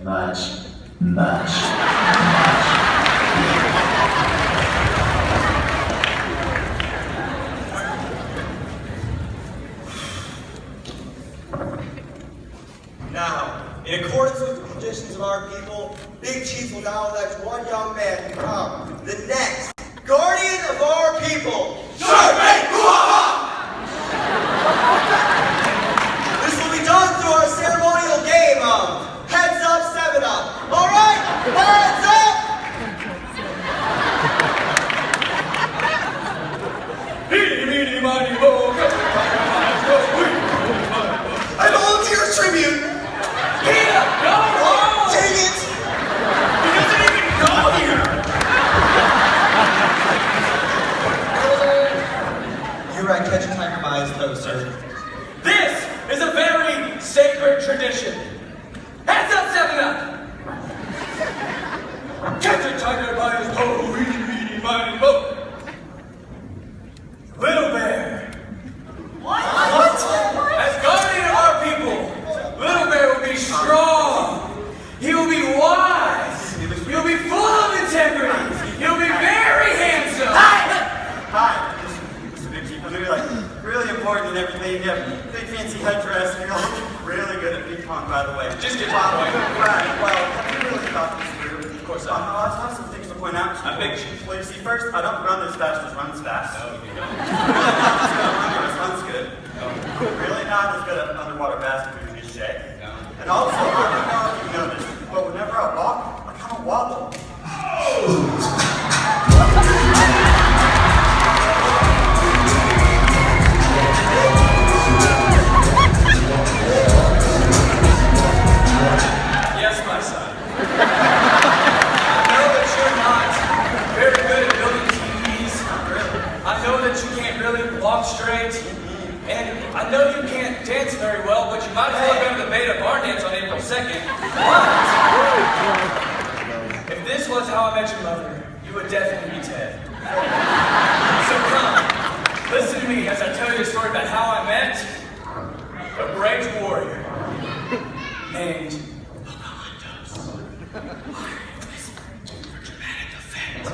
much, much. Now, in accordance with the traditions of our people, Big Chief will now elect one young man to become the next guardian of our people. This will be done through our ceremonial game of Heads Up, 7 Up. All right, heads up! Meeny, miny, mo, I volunteer as tribute. Peter, go home! Dang it! He doesn't even go here! You're right, catch a tiger by his toe, sir. This is a very sacred tradition. Heads up, 7 Up! Catch a tiger by his toe, meeny, miny, mo. Little Bear. What? As guardian of our people, Little Bear will be strong. He will be wise. He will be full of integrity. He will be very handsome. Hi, Mr. Big Chief. I'm gonna be like really important and everything. You have a big fancy headdress and you're looking really good at ping pong, by the way. Just get to the point. Right, well, have you really thought this through? Of course I have some things to point out. I'm Big Chief. Well, you see, first, I don't run as fast as runs fast. No, you don't. Really runs good. Really not as good at underwater basket as shake. No. And also, I don't know if you know this, but whenever I walk, I kind of wobble. Yes, my son. I know that you're not very good at building TVs. I know that you can't really walk straight. And I know you can't dance very well, but you might as well go to the Beta Bar Dance on April 2nd. But if this was how I met your mother, you would definitely be Ted. So come, listen to me as I tell you a story about how I met a great warrior named Pocahontos. Listen for dramatic effect.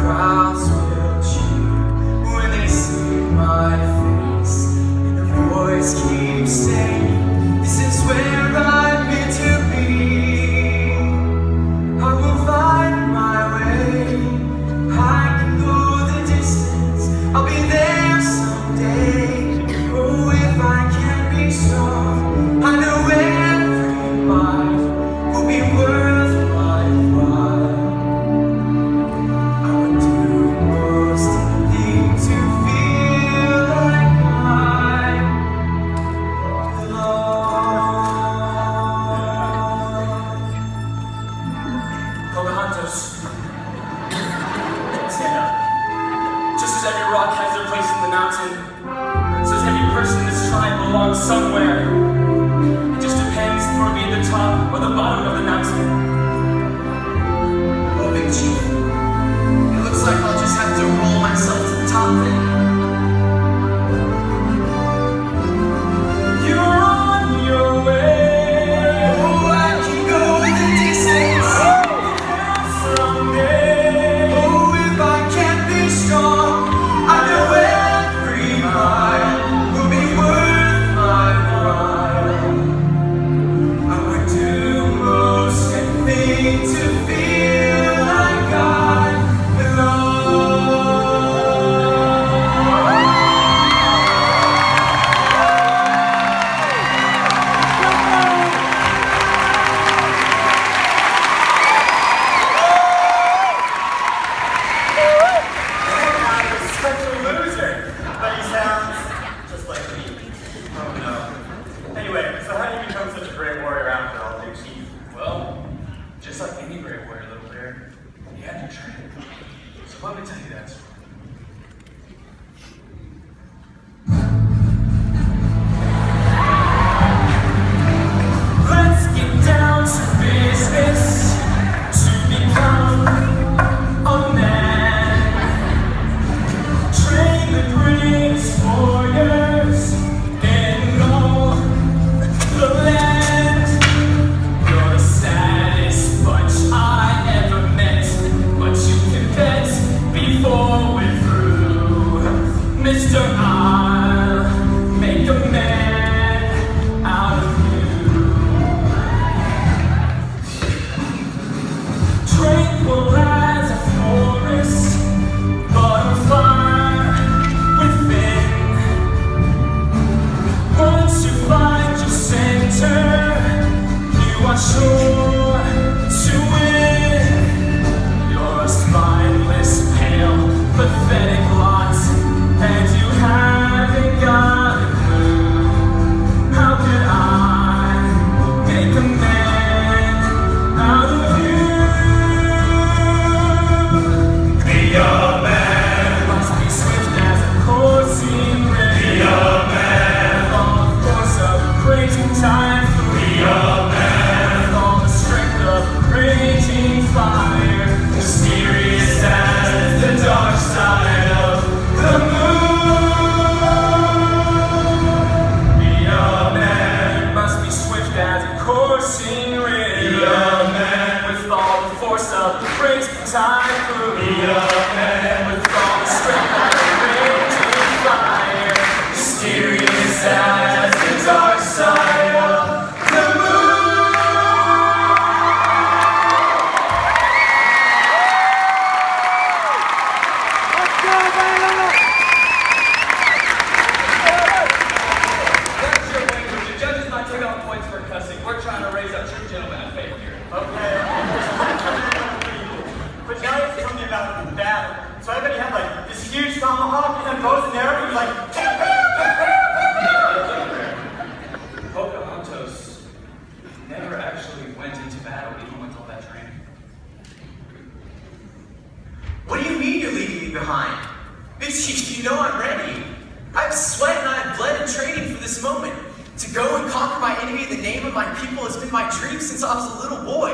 crowds will cheer when they see my face, and a voice keeps saying, this is where I'm meant to be. I will find my way, I can go the distance, I'll be there someday. Oh, if I can't be strong, I know every mile will be worth my while. I would do most anything to feel like I belong. Pocahontos, stand up. Just as every rock has their place in the mountain, so as every person in this tribe belongs somewhere. It just depends if we'll be at the top or the bottom of the mountain. Oh, Big Chief, it looks like I'll just have to roll myself to the top then. You're on your way. Oh, I can go the distance someday. Oh, if I can't be strong, I know every mile will be worth my while. I would do most anything to feel like I belong. Such a loser, but he sounds just like me. Oh no. Anyway, so how do you become such a great warrior after all, Big Chief? Well, just like any great warrior, little bear, you have to train. So let me tell you that story. Let's get down to business to become a man. Train the greatest warriors in all the land. You're the saddest bunch I ever met, but you can bet before we're through, Mr. I'll make a man out of you. Tranquil as a forest, but on fire within. Once you find your center, you are sure to win. You're a spineless, pale, pathetic lot, and you haven't got a clue. How could I make a man out of you? Be a man, must be swift as a coursing race. Be a man, with all the force of a crazy typhoon. Be a man, with all the strength of a raging fire, mysterious as the dark side of the moon. Be a man, must be swift as a coursing river. Be a man, with all the force of a crazy typhoon. Be a man, with all the strength of a raging fire, mysterious as the dark side of the moon. That's your language. The judges might take off points for cussing. We're trying to raise our true gentleman faith here. Okay. But now you have to tell me about the battle. So everybody had like this huge tomahawk and then bows and arrows. He was like, Pocahontos never actually went into battle even with all that training. What do you mean you're leaving me behind? Big Chief, you know I'm ready. I've sweat and I've bled in training for this moment. To go and conquer my enemy in the name of my people has been my dream since I was a little boy.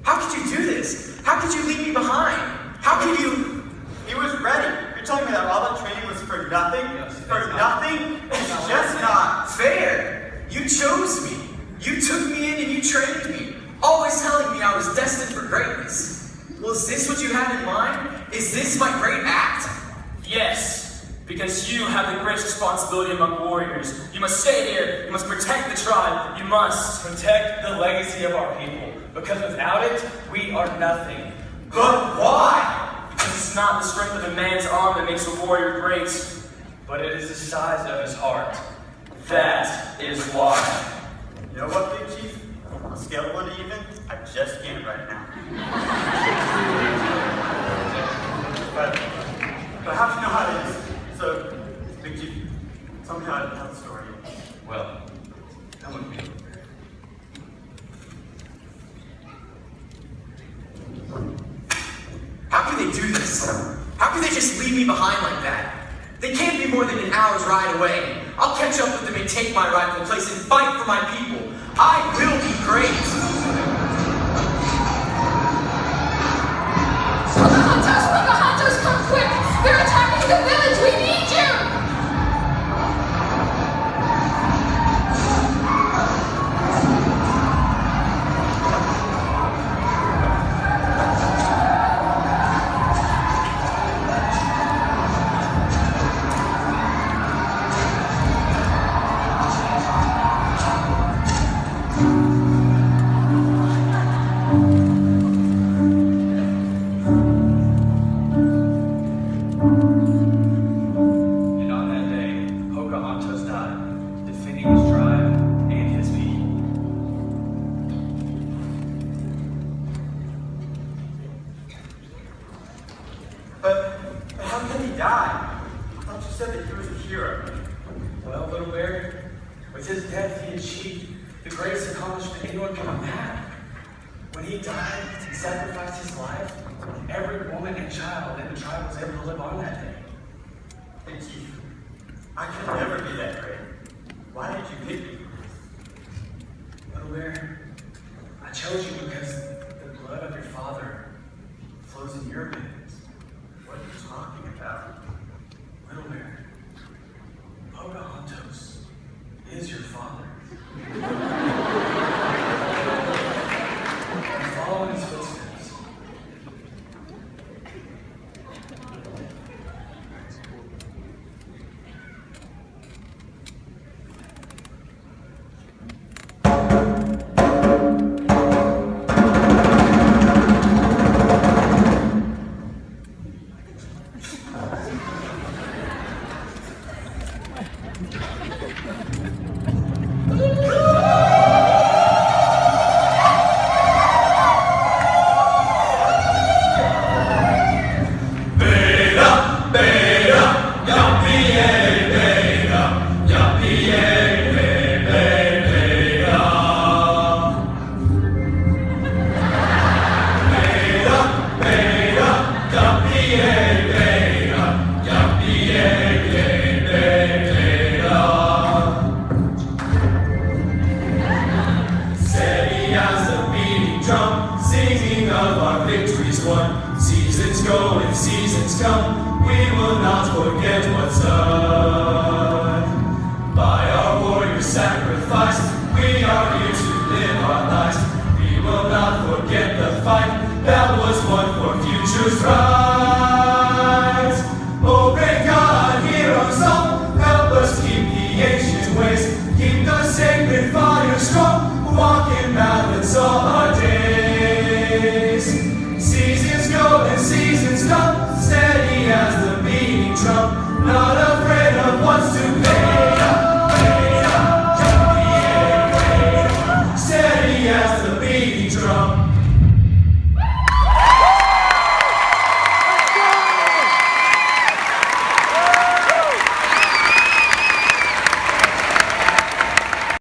How could you do this? How could you leave me behind? How could you? he was ready. You're telling me that all that training was for nothing? Yes, For nothing? It's just not. Fair. You chose me. You took me in and you trained me, always telling me I was destined for greatness. Well, is this what you had in mind? Is Is this my great act? Yes, because you have the greatest responsibility among warriors. You must stay here. You must protect the tribe. You must protect the legacy of our people. Because without it, we are nothing. But why? Because it's not the strength of a man's arm that makes a warrior great, but it is the size of his heart. That is why. You know what, Big Chief? On a scale of 1 to even, I just can't right now. but how do you know how it is? So, Big Chief, tell me how to tell the story. Well, come with me. How can they do this? How can they just leave me behind like that? They can't be more than an hour's ride away. I'll catch up with them and take my rightful place and fight for my people. I will be great. Pocahontos! Pocahontos, come quick! They're attacking the village! We need you! And on that day, Pocahontos died, defending his tribe and his people. But how can he die? I thought you said that he was a hero. Well, Little Bear, with his death, he achieved the greatest accomplishment anyone could have had. When he died and sacrificed his life, every woman and child in the tribe was able to live on that day. Big Chief, I could never be that great. Why did you pick me? Little Bear, I chose you because the blood of your father flows in your veins. What are you talking about? Little Bear, Pocahontos is your father. Follow in his footsteps. Seasons go and seasons come, we will not forget what's done. By our warrior sacrifice, we are here to live our lives. We will not forget the fight that was won for future's right.